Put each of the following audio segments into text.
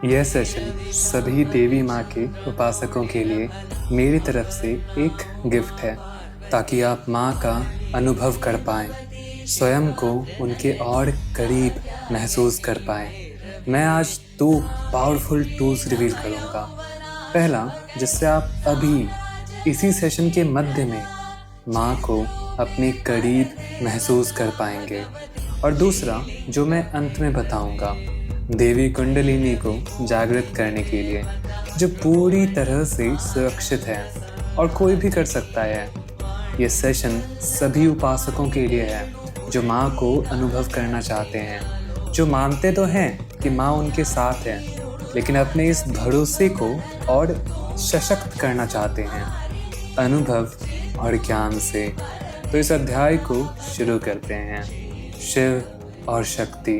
यह सेशन सभी देवी माँ के उपासकों के लिए मेरी तरफ से एक गिफ्ट है, ताकि आप माँ का अनुभव कर पाएं, स्वयं को उनके और करीब महसूस कर पाएं। मैं आज 2 पावरफुल टूल्स रिवील करूँगा। पहला, जिससे आप अभी इसी सेशन के मध्य में माँ को अपने करीब महसूस कर पाएंगे, और दूसरा जो मैं अंत में बताऊँगा, देवी कुंडलिनी को जागृत करने के लिए, जो पूरी तरह से सुरक्षित है और कोई भी कर सकता है। ये सेशन सभी उपासकों के लिए है जो माँ को अनुभव करना चाहते हैं, जो मानते तो हैं कि माँ उनके साथ है, लेकिन अपने इस भरोसे को और सशक्त करना चाहते हैं अनुभव और ज्ञान से। तो इस अध्याय को शुरू करते हैं। शिव और शक्ति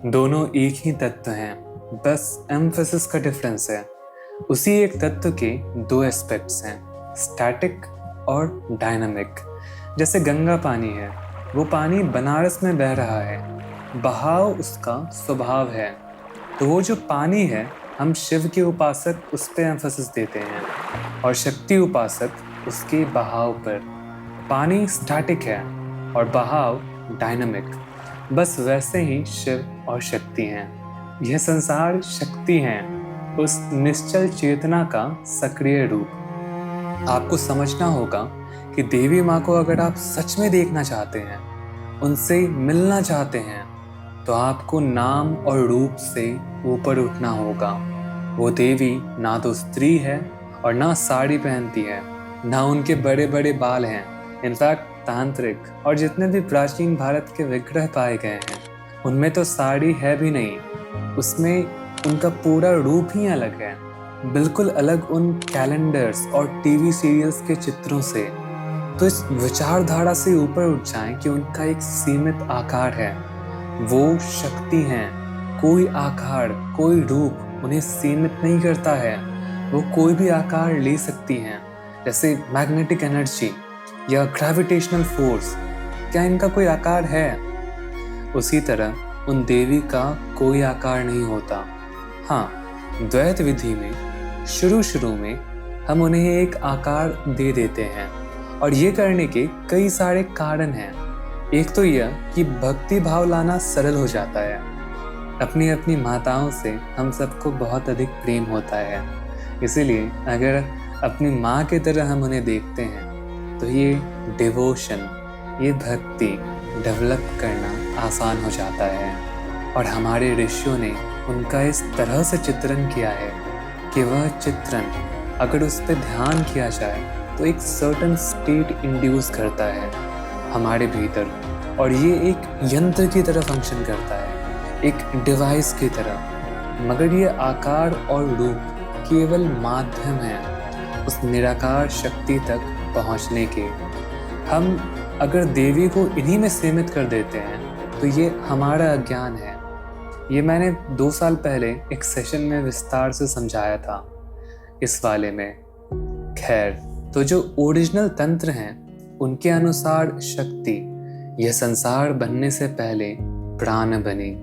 दोनों एक ही तत्व हैं, बस एम्फेसिस का डिफरेंस है। उसी एक तत्व के 2 एस्पेक्ट्स हैं, स्टैटिक और डायनामिक। जैसे गंगा पानी है, वो पानी बनारस में बह रहा है, बहाव उसका स्वभाव है। तो वो जो पानी है, हम शिव के उपासक उस पर एम्फेसिस देते हैं, और शक्ति उपासक उसके बहाव पर। पानी स्टैटिक है और बहाव डायनामिक। बस वैसे ही शिव और शक्ति हैं। यह संसार शक्ति हैं, उस निश्चल चेतना का सक्रिय रूप। आपको समझना होगा कि देवी माँ को अगर आप सच में देखना चाहते हैं, उनसे मिलना चाहते हैं, तो आपको नाम और रूप से ऊपर उठना होगा। वो देवी ना तो स्त्री है और ना साड़ी पहनती है, ना उनके बड़े बड़े बाल हैं। इनफैक्ट तांत्रिक और जितने भी प्राचीन भारत के विग्रह पाए गए हैं, उनमें तो साड़ी है भी नहीं। उसमें उनका पूरा रूप ही अलग है, बिल्कुल अलग उन कैलेंडर्स और टीवी सीरियल्स के चित्रों से। तो इस विचारधारा से ऊपर उठ जाएं कि उनका एक सीमित आकार है। वो शक्ति हैं, कोई आकार, कोई रूप उन्हें सीमित नहीं करता है। वो कोई भी आकार ले सकती हैं, जैसे मैग्नेटिक एनर्जी या ग्रेविटेशनल फोर्स। क्या इनका कोई आकार है? उसी तरह उन देवी का कोई आकार नहीं होता। हाँ, द्वैत विधि में शुरू में हम उन्हें एक आकार दे देते हैं, और ये करने के कई सारे कारण हैं। एक तो यह कि भक्ति भाव लाना सरल हो जाता है। अपनी अपनी माताओं से हम सबको बहुत अधिक प्रेम होता है, इसीलिए अगर अपनी माँ की तरह हम उन्हें देखते हैं, तो ये डिवोशन, ये भक्ति डेवलप करना आसान हो जाता है। और हमारे ऋषियों ने उनका इस तरह से चित्रण किया है कि वह चित्रण अगर उस पर ध्यान किया जाए तो एक सर्टन स्टेट इंड्यूस करता है हमारे भीतर, और ये एक यंत्र की तरह फंक्शन करता है, एक डिवाइस की तरह। मगर ये आकार और रूप केवल माध्यम है उस निराकार शक्ति तक पहुंचने के। हम अगर देवी को इन्हीं में सीमित कर देते हैं, तो ये हमारा अज्ञान है। ये मैंने 2 साल पहले एक सेशन में विस्तार से समझाया था इस वाले में। खैर, तो जो ओरिजिनल तंत्र हैं, उनके अनुसार शक्ति यह संसार बनने से पहले प्राण बनी।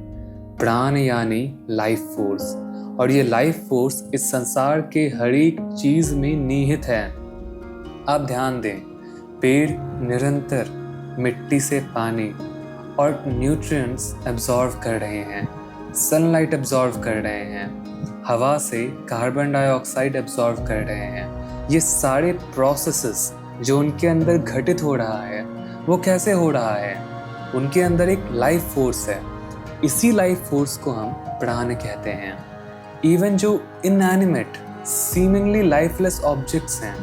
प्राण यानी लाइफ फोर्स, और ये लाइफ फोर्स इस संसार के हर एक चीज में निहित है। आप ध्यान दें, पेड़ निरंतर मिट्टी से पानी और न्यूट्रिएंट्स एब्जॉर्व कर रहे हैं, सनलाइट एब्जॉर्व कर रहे हैं, हवा से कार्बन डाइऑक्साइड एब्जॉर्व कर रहे हैं। ये सारे प्रोसेसेस जो उनके अंदर घटित हो रहा है, वो कैसे हो रहा है? उनके अंदर एक लाइफ फोर्स है। इसी लाइफ फोर्स को हम प्राण कहते हैं। इवन जो इनएनिमेट, सीमिंगली लाइफलेस ऑब्जेक्ट्स हैं,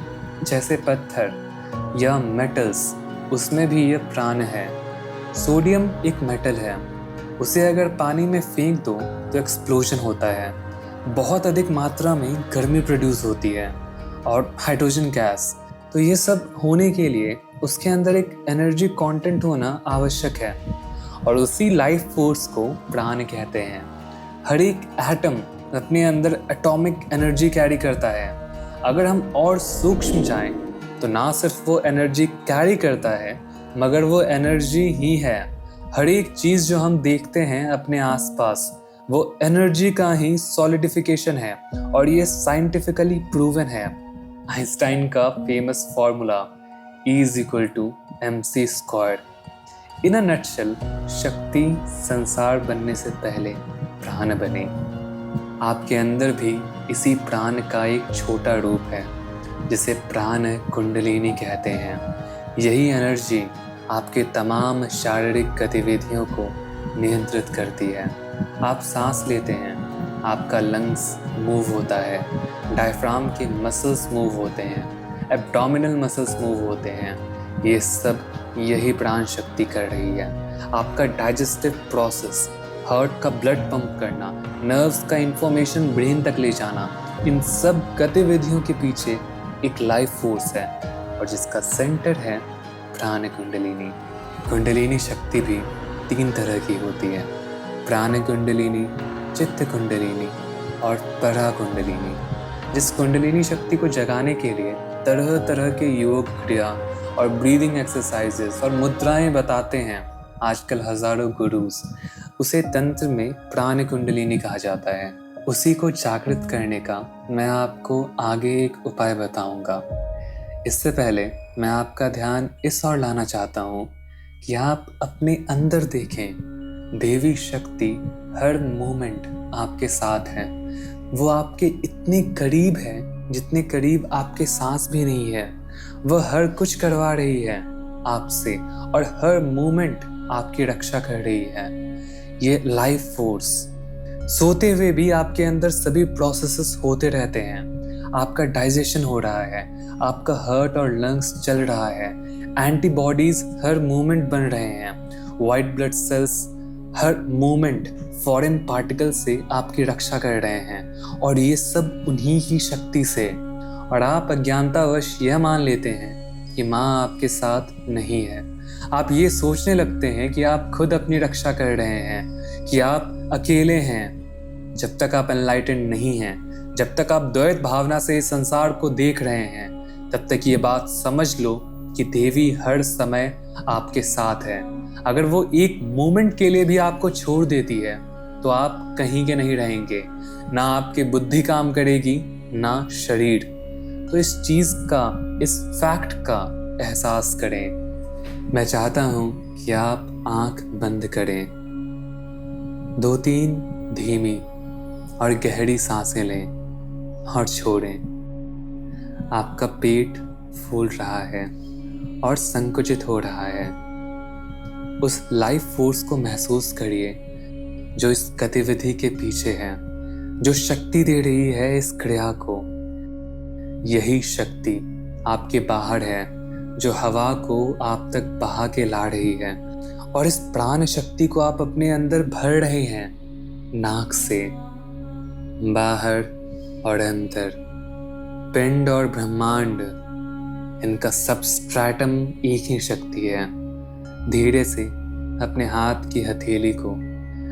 जैसे पत्थर या मेटल्स, उसमें भी ये प्राण है। सोडियम एक मेटल है, उसे अगर पानी में फेंक दो तो एक्सप्लोजन होता है, बहुत अधिक मात्रा में गर्मी प्रोड्यूस होती है, और हाइड्रोजन गैस। तो ये सब होने के लिए उसके अंदर एक एनर्जी कंटेंट होना आवश्यक है, और उसी लाइफ फोर्स को प्राण कहते हैं। हर एक एटम अपने अंदर एटॉमिक एनर्जी कैरी करता है। अगर हम और सूक्ष्म जाएं, तो ना सिर्फ वो एनर्जी कैरी करता है, मगर वो एनर्जी ही है। हर एक चीज़ जो हम देखते हैं अपने आसपास, वो एनर्जी का ही सॉलिडिफिकेशन है और ये साइंटिफिकली प्रूवन है। आइंस्टाइन का famous formula E=mc²। In a nutshell, शक्ति संसार बनने से पहले प्राण बने। आपके अंदर भी इसी प्राण का एक छोटा रूप है जिसे प्राण कुंडलिनी कहते हैं। यही एनर्जी आपके तमाम शारीरिक गतिविधियों को नियंत्रित करती है। आप सांस लेते हैं, आपका लंग्स मूव होता है, डायफ्राम के मसल्स मूव होते हैं, एब्डोमिनल मसल्स मूव होते हैं। ये सब यही प्राण शक्ति कर रही है। आपका डाइजेस्टिव प्रोसेस, हार्ट का ब्लड पंप करना, नर्व्स का इंफॉर्मेशन ब्रेन तक ले जाना, इन सब गतिविधियों के पीछे एक लाइफ फोर्स है और जिसका सेंटर है प्राण कुंडलिनी। कुंडलिनी शक्ति भी 3 तरह की होती है: प्राण कुंडलिनी, चित्त कुंडलिनी और परा कुंडलिनी। जिस कुंडलिनी शक्ति को जगाने के लिए तरह तरह के योग क्रिया और ब्रीदिंग एक्सरसाइजेस और मुद्राएं बताते हैं आजकल हजारों गुरुज, उसे तंत्र में प्राण कुंडलिनी कहा जाता है। उसी को जागृत करने का मैं आपको आगे एक उपाय बताऊंगा। इससे पहले मैं आपका ध्यान इस ओर लाना चाहता हूँ कि आप अपने अंदर देखें। देवी शक्ति हर मोमेंट आपके साथ है। वो आपके इतने करीब है जितने करीब आपके सांस भी नहीं है। वह हर कुछ करवा रही है आपसे और हर मोमेंट आपकी रक्षा कर रही है। ये लाइफ फोर्स, सोते हुए भी आपके अंदर सभी प्रोसेसेस होते रहते हैं। आपका डाइजेशन हो रहा है, आपका हार्ट और लंग्स चल रहा है, एंटीबॉडीज हर मोमेंट बन रहे हैं, वाइट ब्लड सेल्स हर मोमेंट फॉरेन पार्टिकल से आपकी रक्षा कर रहे हैं और ये सब उन्हीं की शक्ति से। और आप अज्ञानतावश यह मान लेते हैं कि माँ आपके साथ नहीं है। आप ये सोचने लगते हैं कि आप खुद अपनी रक्षा कर रहे हैं, कि आप अकेले हैं। जब तक आप एनलाइटेंड नहीं हैं, जब तक आप द्वैत भावना से इस संसार को देख रहे हैं, तब तक ये बात समझ लो कि देवी हर समय आपके साथ है। अगर वो एक मोमेंट के लिए भी आपको छोड़ देती है तो आप कहीं के नहीं रहेंगे, ना आपकी बुद्धि काम करेगी ना शरीर। तो इस चीज का, इस फैक्ट का एहसास करें। मैं चाहता हूं कि आप आंख बंद करें, 2-3 धीमी और गहरी सांसें लें और छोड़ें। आपका पेट फूल रहा है और संकुचित हो रहा है। उस लाइफ फोर्स को महसूस करिए जो इस गतिविधि के पीछे है, जो शक्ति दे रही है इस क्रिया को। यही शक्ति आपके बाहर है जो हवा को आप तक बहा के ला रही है और इस प्राण शक्ति को आप अपने अंदर भर रहे हैं, नाक से बाहर और अंदर। पिंड और ब्रह्मांड, इनका सबस्ट्रैटम एक ही शक्ति है। धीरे से अपने हाथ की हथेली को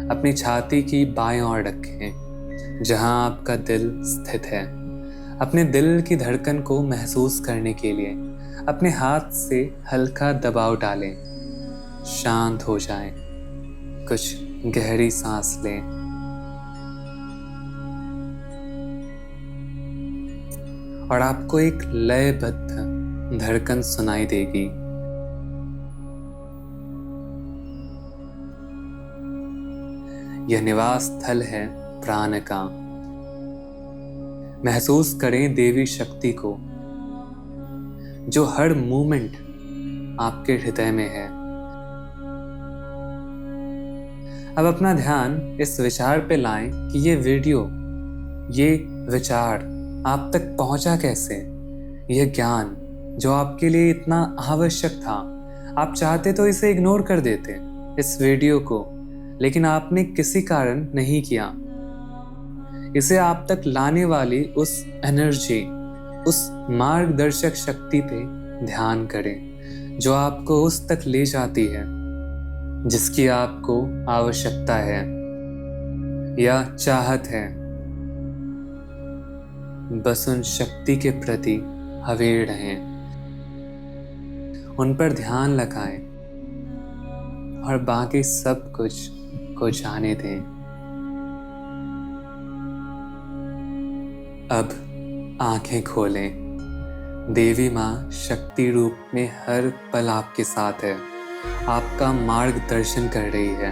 अपनी छाती की बाईं ओर रखें जहां आपका दिल स्थित है। अपने दिल की धड़कन को महसूस करने के लिए अपने हाथ से हल्का दबाव डालें। शांत हो जाएं, कुछ गहरी सांस लें और आपको एक लयबद्ध धड़कन सुनाई देगी। यह निवास स्थल है प्राण का। महसूस करें देवी शक्ति को जो हर मोमेंट आपके हृदय में है। अब अपना ध्यान इस विचार पे लाएं कि ये वीडियो, ये विचार आप तक पहुंचा कैसे। यह ज्ञान जो आपके लिए इतना आवश्यक था, आप चाहते तो इसे इग्नोर कर देते इस वीडियो को, लेकिन आपने किसी कारण नहीं किया। इसे आप तक लाने वाली उस एनर्जी, उस मार्गदर्शक शक्ति पे ध्यान करें जो आपको उस तक ले जाती है जिसकी आपको आवश्यकता है या चाहत है। बस उन शक्ति के प्रति अवेयर रहें, उन पर ध्यान लगाएं और बाकी सब कुछ को जाने दें। अब आंखें खोलें। देवी माँ शक्ति रूप में हर पल आपके साथ है, आपका मार्गदर्शन कर रही है,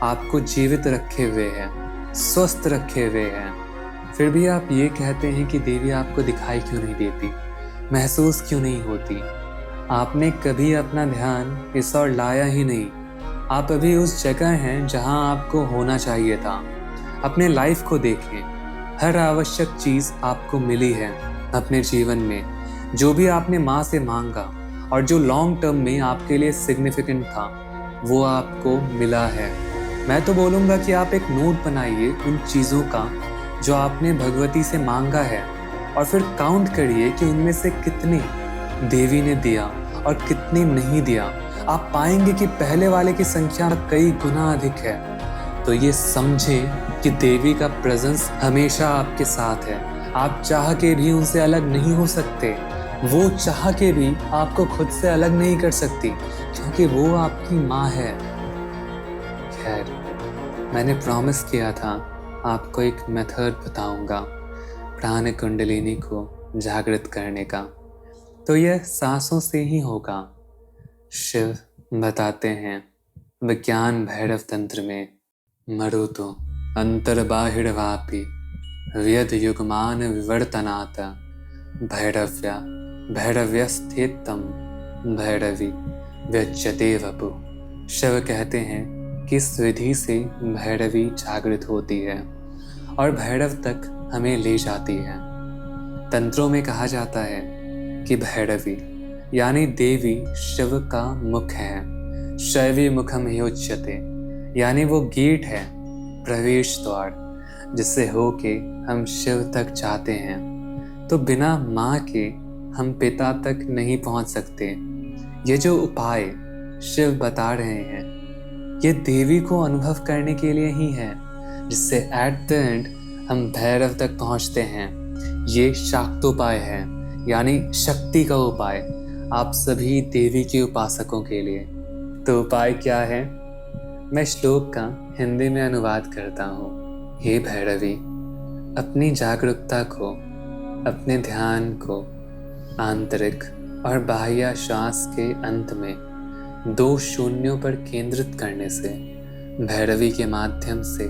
आपको जीवित रखे हुए है, स्वस्थ रखे हुए हैं। फिर भी आप ये कहते हैं कि देवी आपको दिखाई क्यों नहीं देती, महसूस क्यों नहीं होती। आपने कभी अपना ध्यान इस ओर लाया ही नहीं। आप अभी उस जगह हैं जहां आपको होना चाहिए था। अपने लाइफ को देखें, हर आवश्यक चीज़ आपको मिली है अपने जीवन में। जो भी आपने माँ से मांगा और जो लॉन्ग टर्म में आपके लिए सिग्निफिकेंट था, वो आपको मिला है। मैं तो बोलूँगा कि आप एक नोट बनाइए उन चीज़ों का जो आपने भगवती से मांगा है, और फिर काउंट करिए कि उनमें से कितने देवी ने दिया और कितने नहीं दिया। आप पाएंगे कि पहले वाले की संख्या कई गुना अधिक है। तो ये समझें कि देवी का प्रेजेंस हमेशा आपके साथ है। आप चाह के भी उनसे अलग नहीं हो सकते, वो चाह के भी आपको खुद से अलग नहीं कर सकती, क्योंकि वो आपकी माँ है। खैर, मैंने प्रॉमिस किया था आपको एक मेथड बताऊंगा प्राण कुंडलिनी को जागृत करने का, तो यह सांसों से ही होगा। शिव बताते हैं विज्ञान भैरव तंत्र में, मरुतो अंतर्बाहिर्वापि व्यद युग्मान विवर्तनात् भैरव्या भैरव्यस्थितम भैरवी व्यज्यते वपु। शिव कहते हैं कि इस विधि से भैरवी जागृत होती है और भैरव तक हमें ले जाती है। तंत्रों में कहा जाता है कि भैरवी यानी देवी शिव का मुख है। शैवी मुखम ही उच्यते, यानी वो गेट है, प्रवेश द्वार, जिससे होके हम शिव तक जाते हैं। तो बिना माँ के हम पिता तक नहीं पहुँच सकते। ये जो उपाय शिव बता रहे हैं, ये देवी को अनुभव करने के लिए ही है, जिससे एट द एंड हम भैरव तक पहुँचते हैं। ये शाक्तोपाय है, यानी शक्ति का उपाय, आप सभी देवी के उपासकों के लिए। तो उपाय क्या है? मैं श्लोक का हिंदी में अनुवाद करता हूँ। हे भैरवी, अपनी जागरूकता को, अपने ध्यान को आंतरिक और बाह्य श्वास के अंत में 2 शून्यों पर केंद्रित करने से भैरवी के माध्यम से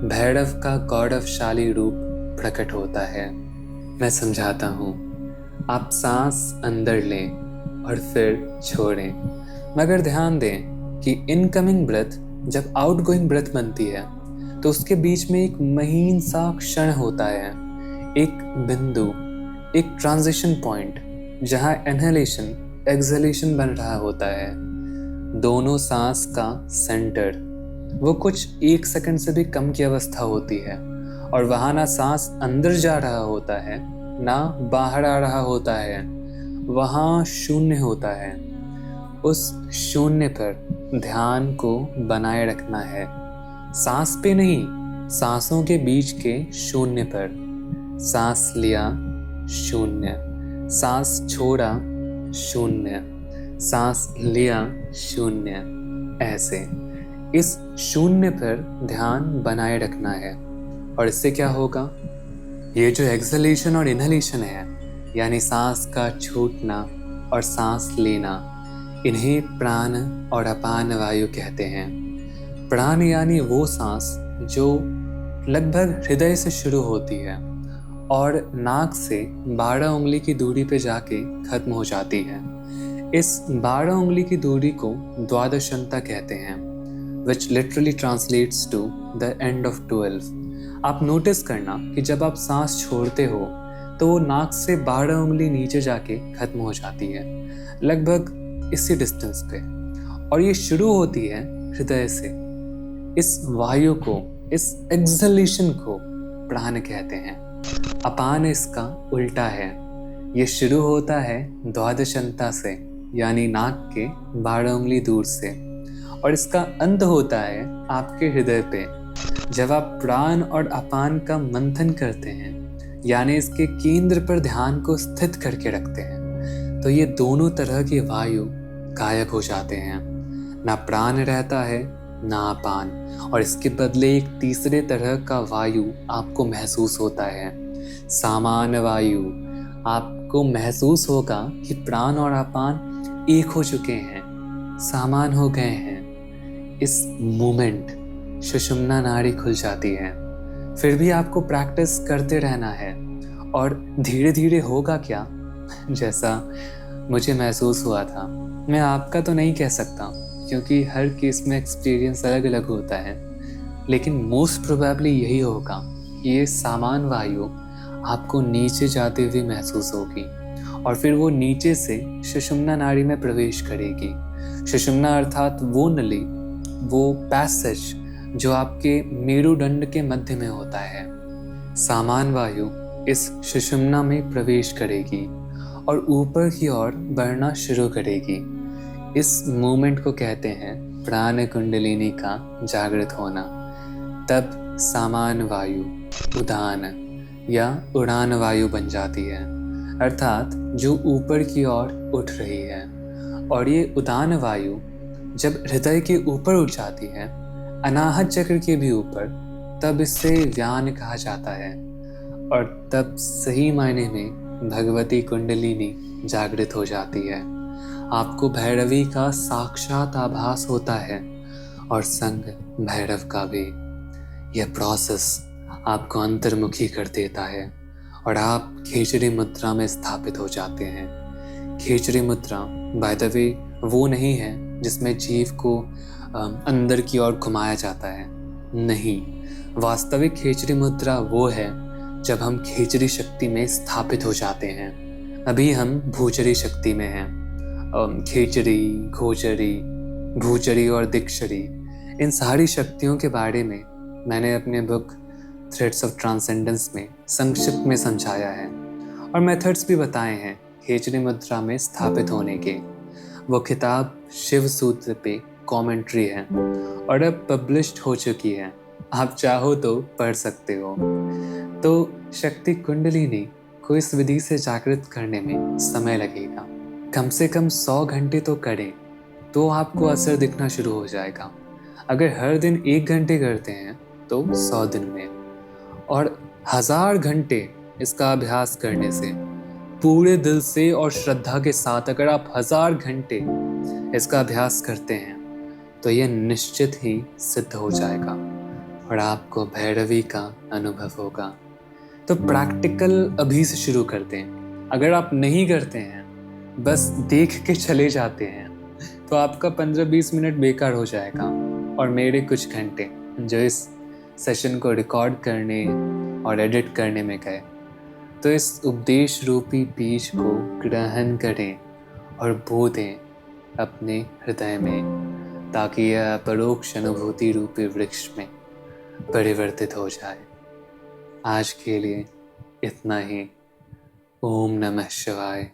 भैरव का गौरवशाली रूप प्रकट होता है। मैं समझाता हूँ। आप सांस अंदर लें और फिर छोड़ें, मगर ध्यान दें कि इनकमिंग ब्रेथ जब आउटगोइंग ब्रेथ बनती है तो उसके बीच में एक महीन सा क्षण होता है, एक बिंदु, एक ट्रांजिशन पॉइंट, जहाँ इनहेलेशन एक्सहेलेशन बन रहा होता है। दोनों सांस का सेंटर वो कुछ 1 सेकंड से भी कम की अवस्था होती है, और वहाँ ना सांस अंदर जा रहा होता है ना बाहर आ रहा होता है, वहाँ शून्य होता है। उस शून्य पर ध्यान को बनाए रखना है, सांस पे नहीं, सांसों के बीच के शून्य पर। सांस लिया, शून्य, सांस छोड़ा, शून्य, सांस लिया, शून्य, ऐसे इस शून्य पर ध्यान बनाए रखना है। और इससे क्या होगा? ये जो एक्सहेलेशन और इनहेलेशन है, यानी सांस का छूटना और सांस लेना, इन्हें प्राण और अपान वायु कहते हैं। प्राण यानी वो सांस जो लगभग हृदय से शुरू होती है और नाक से 12 उंगली की दूरी पे जाके खत्म हो जाती है। इस 12 उंगली की दूरी को द्वादशंता कहते हैं, which literally translates to the end of 12। आप नोटिस करना कि जब आप सांस छोड़ते हो तो वो नाक से 12 उंगली नीचे जाके खत्म हो जाती है, लगभग इसी डिस्टेंस पे, और ये शुरू होती है हृदय से। इस वायु को, इस एक्सहेलेशन को प्राण कहते हैं। अपान इसका उल्टा है, ये शुरू होता है द्वादशंता से, यानी नाक के 12 उंगली दूर से, और इसका अंत होता है आपके हृदय पे। जब आप प्राण और अपान का मंथन करते हैं, यानी इसके केंद्र पर ध्यान को स्थित करके रखते हैं, तो ये दोनों तरह की वायु गायब हो जाते हैं। ना प्राण रहता है ना अपान, और इसके बदले एक तीसरे तरह का वायु आपको महसूस होता है, सामान वायु, आपको महसूस होगा कि प्राण और अपान एक हो चुके हैं, सामान हो गए हैं। इस मोमेंट सुषुम्ना नाड़ी खुल जाती है। फिर भी आपको प्रैक्टिस करते रहना है और धीरे धीरे होगा क्या, जैसा मुझे महसूस हुआ था। मैं आपका तो नहीं कह सकता क्योंकि हर केस में एक्सपीरियंस अलग अलग होता है, लेकिन मोस्ट प्रोबेबली यही होगा कि ये सामान वायु आपको नीचे जाते हुए महसूस होगी और फिर वो नीचे से सुषुम्ना नाड़ी में प्रवेश करेगी। सुषुम्ना अर्थात वो नली, वो पैसेज जो आपके मेरुदंड के मध्य में होता है। सामान वायु इस सुषुम्ना में प्रवेश करेगी और ऊपर की ओर बढ़ना शुरू करेगी। इस मूवमेंट को कहते हैं प्राण कुंडलिनी का जागृत होना। तब सामान वायु उदान या उड़ान वायु बन जाती है, अर्थात जो ऊपर की ओर उठ रही है। और ये उदान वायु जब हृदय के ऊपर उठ जाती है, अनाहत चक्र के भी ऊपर, तब इससे व्यान कहा जाता है। और तब सही मायने में भगवती कुंडलिनी जागृत हो जाती है। आपको भैरवी का साक्षात आभास होता है और संग भैरव का भी। यह प्रोसेस आपको अंतर्मुखी कर देता है और आप खेचरी मुद्रा में स्थापित हो जाते हैं। खेचरी मुद्रा बाय द वे वो नहीं है जिसमें जीव को अंदर की ओर घुमाया जाता है, नहीं। वास्तविक खेचरी मुद्रा वो है जब हम खेचरी शक्ति में स्थापित हो जाते हैं। अभी हम भूचरी शक्ति में हैं। खेचरी, घोचरी, भूचरी और दिक्षरी, इन सारी शक्तियों के बारे में मैंने अपने बुक थ्रेड्स ऑफ ट्रांसेंडेंस में संक्षिप्त में समझाया है और मेथड्स भी बताए हैं खेचरी मुद्रा में स्थापित होने के। वो किताब शिव सूत्र पे कमेंट्री है और अब पब्लिश्ड हो चुकी है, आप चाहो तो पढ़ सकते हो। तो शक्ति कुंडलिनी को इस विधि से जागृत करने में समय लगेगा, कम से कम 100 घंटे तो करें तो आपको असर दिखना शुरू हो जाएगा। अगर हर दिन 1 घंटे करते हैं तो 100 दिन में, और 1000 घंटे इसका अभ्यास करने से, पूरे दिल से और श्रद्धा के साथ अगर आप 1000 घंटे इसका अभ्यास करते हैं तो यह निश्चित ही सिद्ध हो जाएगा और आपको भैरवी का अनुभव होगा। तो प्रैक्टिकल अभी से शुरू करते हैं। अगर आप नहीं करते हैं, बस देख के चले जाते हैं, तो आपका 15-20 मिनट बेकार हो जाएगा और मेरे कुछ घंटे जो इस सेशन को रिकॉर्ड करने और एडिट करने में गए। तो इस उपदेश रूपी बीज को ग्रहण करें और बो दें अपने हृदय में, ताकि यह परोक्ष अनुभूति रूपी वृक्ष में परिवर्तित हो जाए। आज के लिए इतना ही। ओम नमः शिवाय।